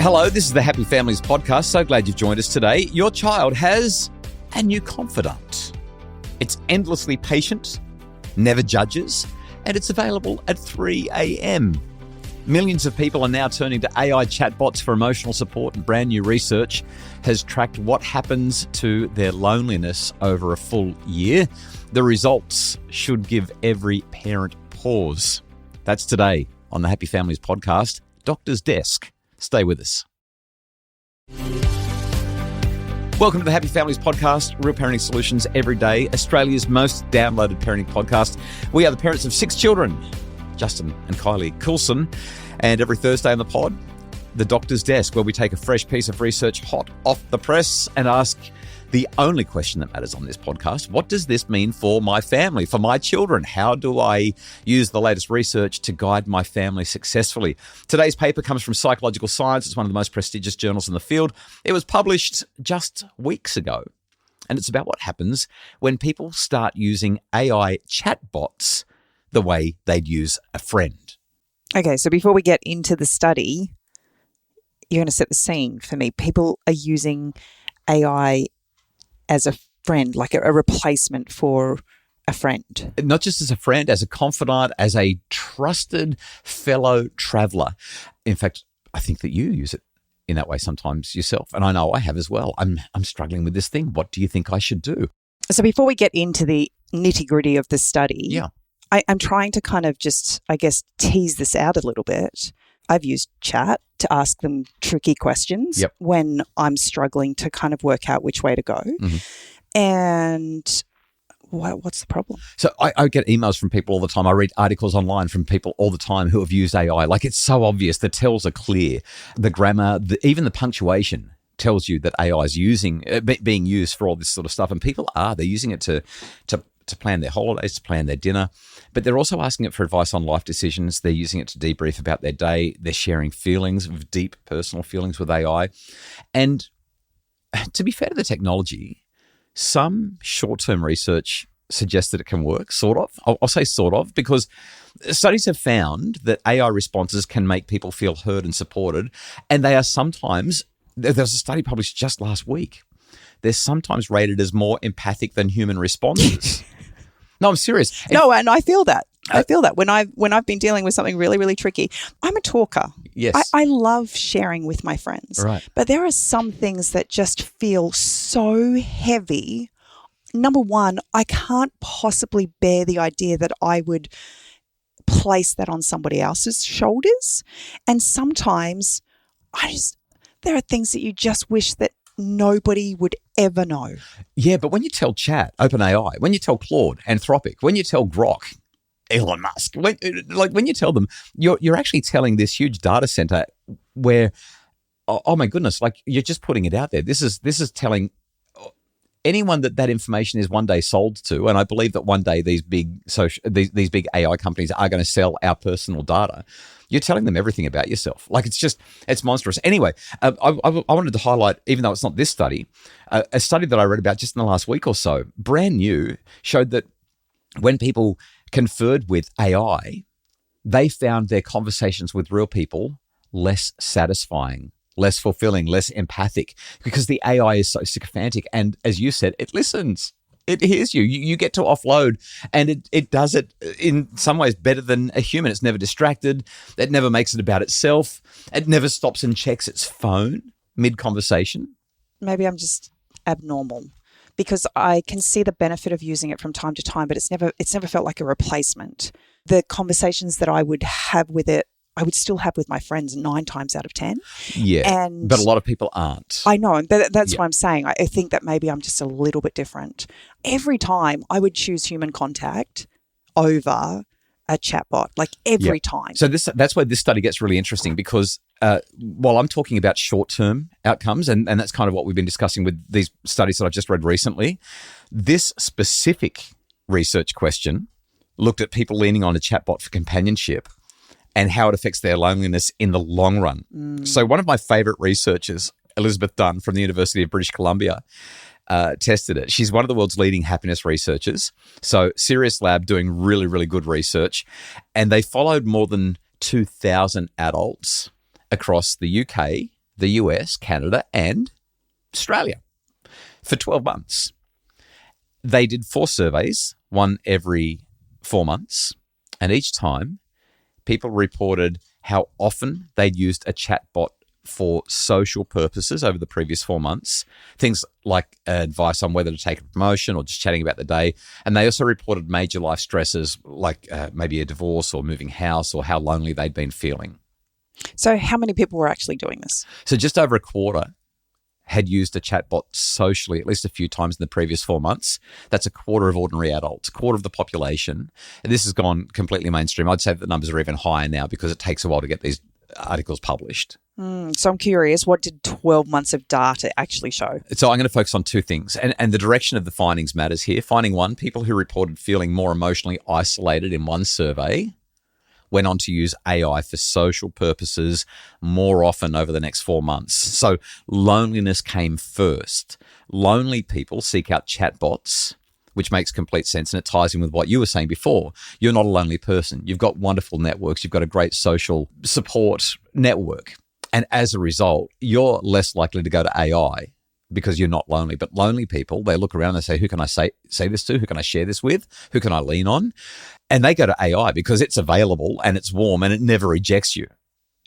Hello, this is the Happy Families podcast. So glad you've joined us today. Your child has a new confidant. It's endlessly patient, never judges, and it's available at 3 a.m. Millions of people are now turning to AI chatbots for emotional support, and brand new research has tracked what happens to their loneliness over a full year. The results should give every parent pause. That's today on the Happy Families podcast, Doctor's Desk. Stay with us. Welcome to the Happy Families podcast, real parenting solutions every day, Australia's most downloaded parenting podcast. We are the parents of 6 children, Justin and Kylie Coulson, and every Thursday on the pod, the Doctor's Desk, where we take a fresh piece of research hot off the press and ask the only question that matters on this podcast: what does this mean for my family, for my children? How do I use the latest research to guide my family successfully? Today's paper comes from Psychological Science. It's one of the most prestigious journals in the field. It was published just weeks ago, and it's about what happens when people start using AI chatbots the way they'd use a friend. Okay, so before we get into the study, you're going to set the scene for me. People are using AI as a friend, like a replacement for a friend. Not just as a friend, as a confidant, as a trusted fellow traveller. In fact, I think that you use it in that way sometimes yourself. And I know I have as well. I'm struggling with this thing. What do you think I should do? So before we get into the nitty-gritty of the study, I'm trying to kind of just, I guess, tease this out a little bit. I've used chat to ask them tricky questions when I'm struggling to kind of work out which way to go. Mm-hmm. And what's the problem? So I get emails from people all the time. I read articles online from people all the time who have used AI. Like, it's so obvious. The tells are clear. The grammar, even the punctuation tells you that AI is being used for all this sort of stuff. And people they're using it to plan their holidays, to plan their dinner, but they're also asking it for advice on life decisions. They're using it to debrief about their day. They're sharing feelings, deep personal feelings with AI. And to be fair to the technology, some short-term research suggests that it can work, sort of. I'll say sort of, because studies have found that AI responses can make people feel heard and supported, and they are sometimes, there was a study published just last week, they're sometimes rated as more empathic than human responses. No, I'm serious. No, and I feel that. I feel that when I've been dealing with something really, really tricky. I'm a talker. Yes. I love sharing with my friends. Right. But there are some things that just feel so heavy. Number one, I can't possibly bear the idea that I would place that on somebody else's shoulders. And sometimes there are things that you just wish that nobody would ever know. Yeah, but when you tell Chat, OpenAI, when you tell Claude, Anthropic, when you tell Grok, Elon Musk, when you tell them, you're actually telling this huge data center where, oh my goodness, like, you're just putting it out there. This is telling anyone that information is one day sold to, and I believe that one day these big AI companies are going to sell our personal data. You're telling them everything about yourself. Like, it's monstrous. Anyway, I wanted to highlight, even though it's not this study, a study that I read about just in the last week or so, brand new, showed that when people conferred with AI, they found their conversations with real people less satisfying, less fulfilling, less empathic, because the AI is so sycophantic. And as you said, it listens. It hears you. You get to offload, and it does it in some ways better than a human. It's never distracted. It never makes it about itself. It never stops and checks its phone mid-conversation. Maybe I'm just abnormal, because I can see the benefit of using it from time to time, but it's never felt like a replacement. The conversations that I would have with it, I would still have with my friends 9 times out of 10. Yeah, but a lot of people aren't. I know, but that's what I'm saying. I think that maybe I'm just a little bit different. Every time I would choose human contact over a chatbot, like every time. So that's where this study gets really interesting, because while I'm talking about short-term outcomes, and that's kind of what we've been discussing with these studies that I've just read recently, this specific research question looked at people leaning on a chatbot for companionship and how it affects their loneliness in the long run. So one of my favorite researchers, Elizabeth Dunn from the University of British Columbia, tested it. She's one of the world's leading happiness researchers. So Sirius Lab doing really, really good research. And they followed more than 2,000 adults across the UK, the US, Canada, and Australia for 12 months. They did 4 surveys, one every 4 months, and each time people reported how often they'd used a chatbot for social purposes over the previous 4 months, things like advice on whether to take a promotion or just chatting about the day. And they also reported major life stresses like maybe a divorce or moving house or how lonely they'd been feeling. So how many people were actually doing this? So just over a quarter had used a chatbot socially at least a few times in the previous 4 months. That's a quarter of ordinary adults, a quarter of the population. And this has gone completely mainstream. I'd say that the numbers are even higher now because it takes a while to get these articles published. So I'm curious, what did 12 months of data actually show? So I'm going to focus on 2 things. And the direction of the findings matters here. Finding 1, people who reported feeling more emotionally isolated in one survey went on to use AI for social purposes more often over the next 4 months. So loneliness came first. Lonely people seek out chatbots, which makes complete sense, and it ties in with what you were saying before. You're not a lonely person. You've got wonderful networks. You've got a great social support network. And as a result, you're less likely to go to AI because you're not lonely. But lonely people, they look around and they say, who can I say this to? Who can I share this with? Who can I lean on? And they go to AI because it's available and it's warm and it never rejects you.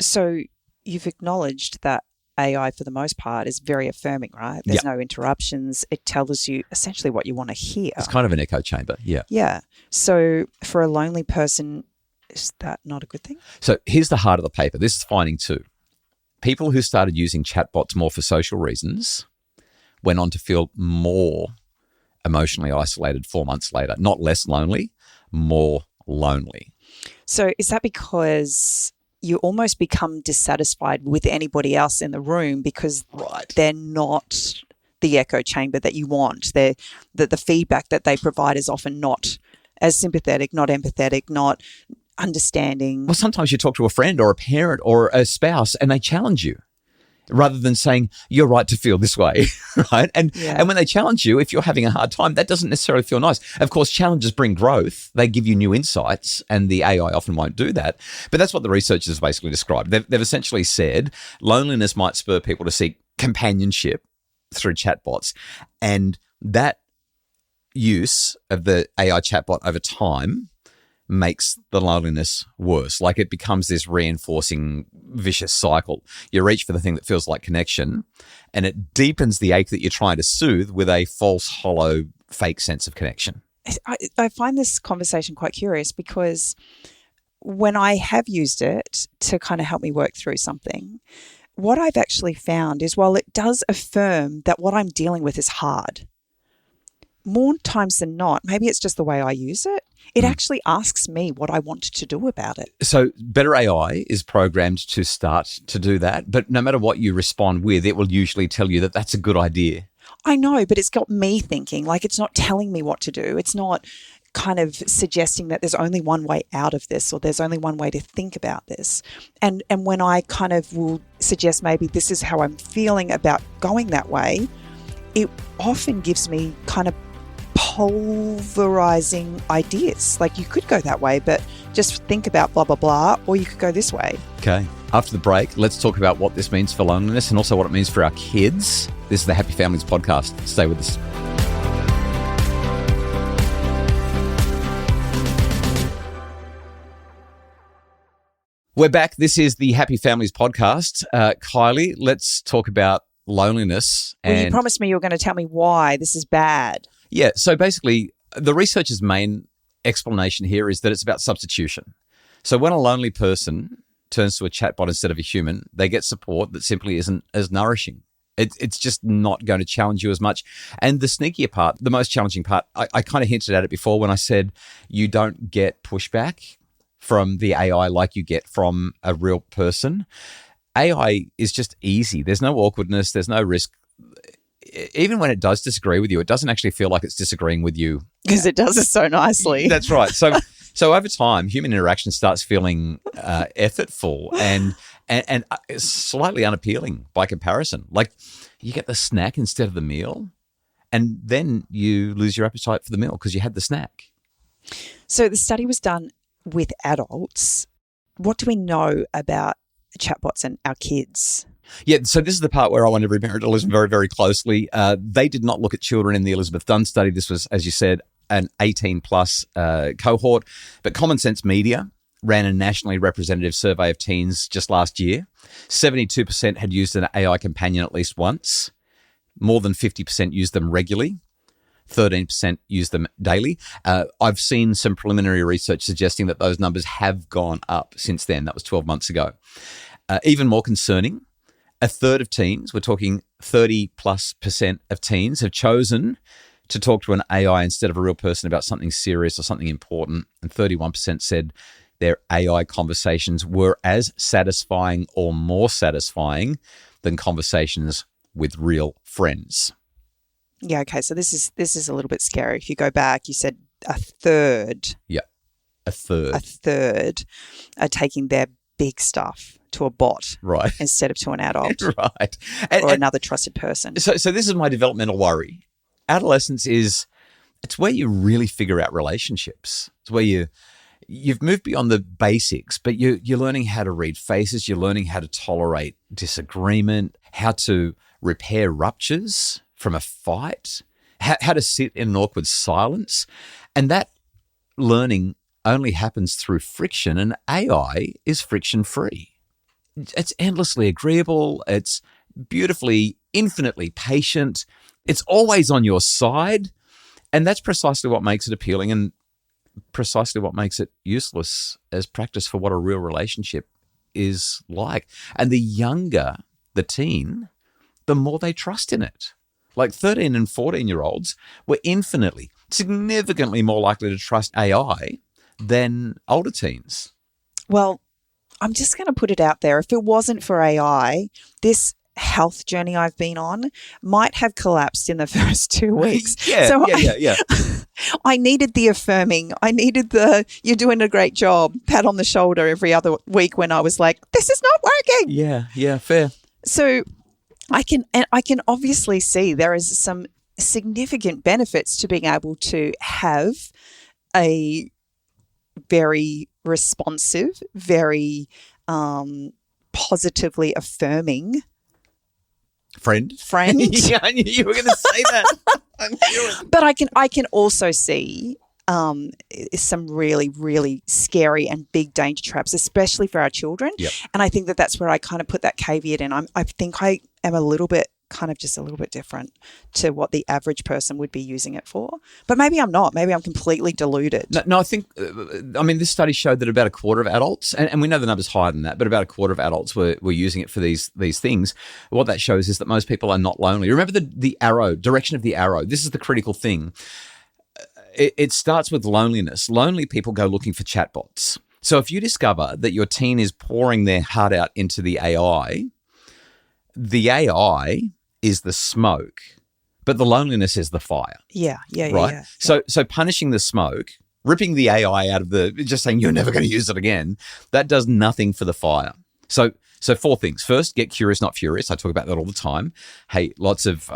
So you've acknowledged that AI, for the most part, is very affirming, right? There's no interruptions. It tells you essentially what you want to hear. It's kind of an echo chamber, yeah. Yeah. So for a lonely person, is that not a good thing? So here's the heart of the paper. This is finding 2. People who started using chatbots more for social reasons went on to feel more emotionally isolated 4 months later. Not less lonely, more lonely. So is that because you almost become dissatisfied with anybody else in the room because they're not the echo chamber that you want? The feedback that they provide is often not as sympathetic, not empathetic, not understanding. Well, sometimes you talk to a friend or a parent or a spouse and they challenge you rather than saying, you're right to feel this way, right? And when they challenge you, if you're having a hard time, that doesn't necessarily feel nice. Of course, challenges bring growth. They give you new insights, and the AI often won't do that. But that's what the researchers have basically described. They've essentially said loneliness might spur people to seek companionship through chatbots, and that use of the AI chatbot over time makes the loneliness worse. Like it becomes this reinforcing vicious cycle. You reach for the thing that feels like connection and it deepens the ache that you're trying to soothe with a false, hollow, fake sense of connection. I find this conversation quite curious because when I have used it to kind of help me work through something, what I've actually found is while it does affirm that what I'm dealing with is hard, more times than not, maybe it's just the way I use it, it actually asks me what I want to do about it. So better AI is programmed to start to do that, but no matter what you respond with, it will usually tell you that that's a good idea. I know, but it's got me thinking, like it's not telling me what to do. It's not kind of suggesting that there's only one way out of this or there's only one way to think about this. And when I kind of will suggest maybe this is how I'm feeling about going that way, it often gives me kind of pulverizing ideas. Like you could go that way, but just think about blah, blah, blah, or you could go this way. Okay. After the break, let's talk about what this means for loneliness and also what it means for our kids. This is the Happy Families podcast. Stay with us. We're back. This is the Happy Families podcast. Kylie, let's talk about loneliness. Well, you promised me you were going to tell me why this is bad. Yeah. So basically, the researchers' main explanation here is that it's about substitution. So when a lonely person turns to a chatbot instead of a human, they get support that simply isn't as nourishing. It's just not going to challenge you as much. And the sneakier part, the most challenging part, I kind of hinted at it before when I said you don't get pushback from the AI like you get from a real person. AI is just easy. There's no awkwardness. There's no risk. Even when it does disagree with you, it doesn't actually feel like it's disagreeing with you. Because it does it so nicely. That's right. So over time, human interaction starts feeling effortful and slightly unappealing by comparison. Like you get the snack instead of the meal, and then you lose your appetite for the meal because you had the snack. So the study was done with adults. What do we know about chatbots and our kids? Yeah, so this is the part where I want every parent to listen very, very closely. They did not look at children in the Elizabeth Dunn study. This was, as you said, an 18-plus cohort. But Common Sense Media ran a nationally representative survey of teens just last year. 72% had used an AI companion at least once. More than 50% used them regularly. 13% use them daily. I've seen some preliminary research suggesting that those numbers have gone up since then. That was 12 months ago. Even more concerning, a third of teens, we're talking 30+% of teens, have chosen to talk to an AI instead of a real person about something serious or something important. And 31% said their AI conversations were as satisfying or more satisfying than conversations with real friends. Yeah, okay. So this is a little bit scary. If you go back, you said a third. Yeah, a third. A third are taking their big stuff to a bot, right, instead of to an adult, right, or another trusted person. So this is my developmental worry. Adolescence it's where you really figure out relationships. It's where you've moved beyond the basics, but you're learning how to read faces. You're learning how to tolerate disagreement, how to repair ruptures from a fight, how to sit in an awkward silence. And that learning only happens through friction, and AI is friction-free. It's endlessly agreeable. It's beautifully, infinitely patient. It's always on your side. And that's precisely what makes it appealing and precisely what makes it useless as practice for what a real relationship is like. And the younger the teen, the more they trust in it. Like 13 and 14-year-olds were infinitely, significantly more likely to trust AI than older teens. Well, I'm just going to put it out there. If it wasn't for AI, this health journey I've been on might have collapsed in the first 2 weeks. Yeah. I needed the affirming. I needed the, you're doing a great job, pat on the shoulder every other week when I was like, this is not working. Yeah, fair. So I can obviously see there is some significant benefits to being able to have a very responsive, very positively affirming friend. Yeah, I knew you were going to say that. I knew it. But I can also see some really, really scary and big danger traps, especially for our children. Yep. And I think that's where I kind of put that caveat in. I think I am a little bit different to what the average person would be using it for. But maybe I'm not. Maybe I'm completely deluded. No, I think, this study showed that about a quarter of adults, and we know the number's higher than that, but about a quarter of adults were using it for these things. What that shows is that most people are not lonely. Remember the arrow, direction of the arrow. This is the critical thing. It starts with loneliness. Lonely people go looking for chatbots. So if you discover that your teen is pouring their heart out into the AI is the smoke, but the loneliness is the fire. Yeah. Right? Yeah. So punishing the smoke, ripping the AI out of just saying you're never going to use it again, that does nothing for the fire. So 4 things. First, get curious, not furious. I talk about that all the time. Hey, lots of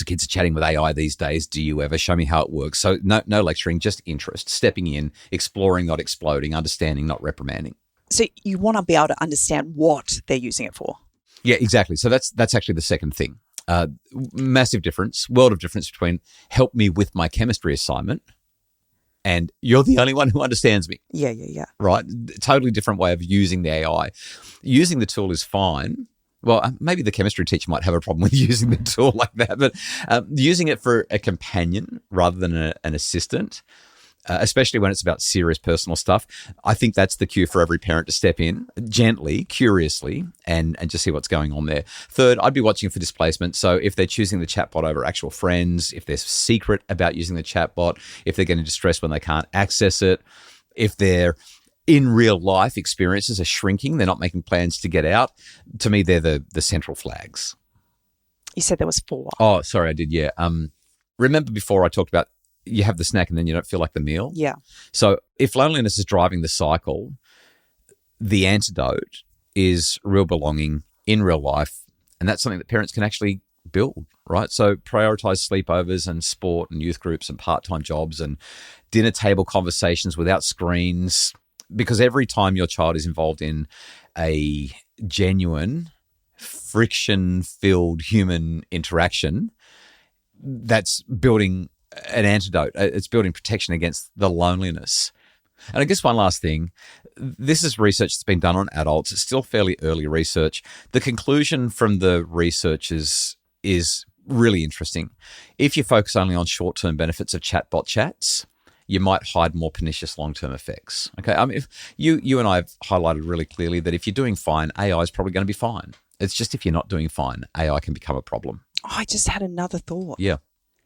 kids are chatting with AI these days. Do you ever? Show me how it works. So no lecturing, just interest, stepping in, exploring, not exploding, understanding, not reprimanding. So you want to be able to understand what they're using it for. Yeah, exactly. So that's actually the second thing. Massive difference, world of difference between help me with my chemistry assignment and you're the only one who understands me. Yeah. Right? Totally different way of using the AI. Using the tool is fine. Well, maybe the chemistry teacher might have a problem with using the tool like that, but using it for a companion rather than an assistant, especially when it's about serious personal stuff, I think that's the cue for every parent to step in gently, curiously, and just see what's going on there. Third, I'd be watching for displacement. So if they're choosing the chatbot over actual friends, if they're secret about using the chatbot, if they're getting distressed when they can't access it, if they're in real life experiences are shrinking, they're not making plans to get out, to me, they're the central flags. You said there was 4. Oh, sorry, I did, yeah. Remember before I talked about you have the snack and then you don't feel like the meal? Yeah. So if loneliness is driving the cycle, the antidote is real belonging in real life. And that's something that parents can actually build, right? So prioritize sleepovers and sport and youth groups and part-time jobs and dinner table conversations without screens, because every time your child is involved in a genuine, friction-filled human interaction that's building an antidote. It's building protection against the loneliness. And I guess one last thing, this is research that's been done on adults. It's still fairly early research. The conclusion from the research is really interesting. If you focus only on short-term benefits of chatbot chats, you might hide more pernicious long-term effects. Okay, I mean, if you and I have highlighted really clearly that if you're doing fine, AI is probably going to be fine. It's just if you're not doing fine, AI can become a problem. Oh, I just had another thought. Yeah.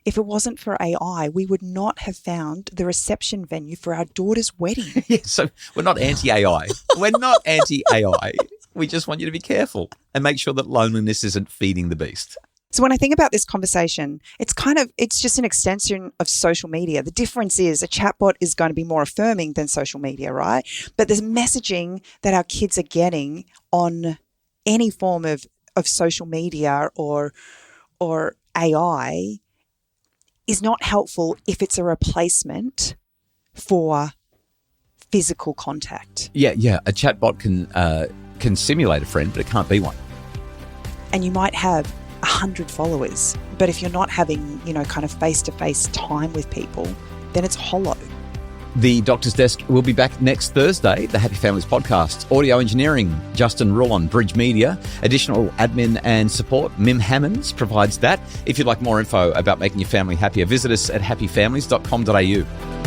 If it wasn't for AI, we would not have found the reception venue for our daughter's wedding. Yeah, so we're not anti-AI. We're not anti-AI. We just want you to be careful and make sure that loneliness isn't feeding the beast. So when I think about this conversation, it's just an extension of social media. The difference is a chatbot is going to be more affirming than social media, right? But the messaging that our kids are getting on any form of social media or AI is not helpful if it's a replacement for physical contact. Yeah. A chatbot can simulate a friend, but it can't be one. And you might have 100 followers, but if you're not having, kind of face-to-face time with people, then it's hollow. The Doctor's Desk will be back next Thursday, the Happy Families podcast. Audio engineering, Justin Coulson, Bridge Media. Additional admin and support, Mim Hammonds provides that. If you'd like more info about making your family happier, visit us at happyfamilies.com.au.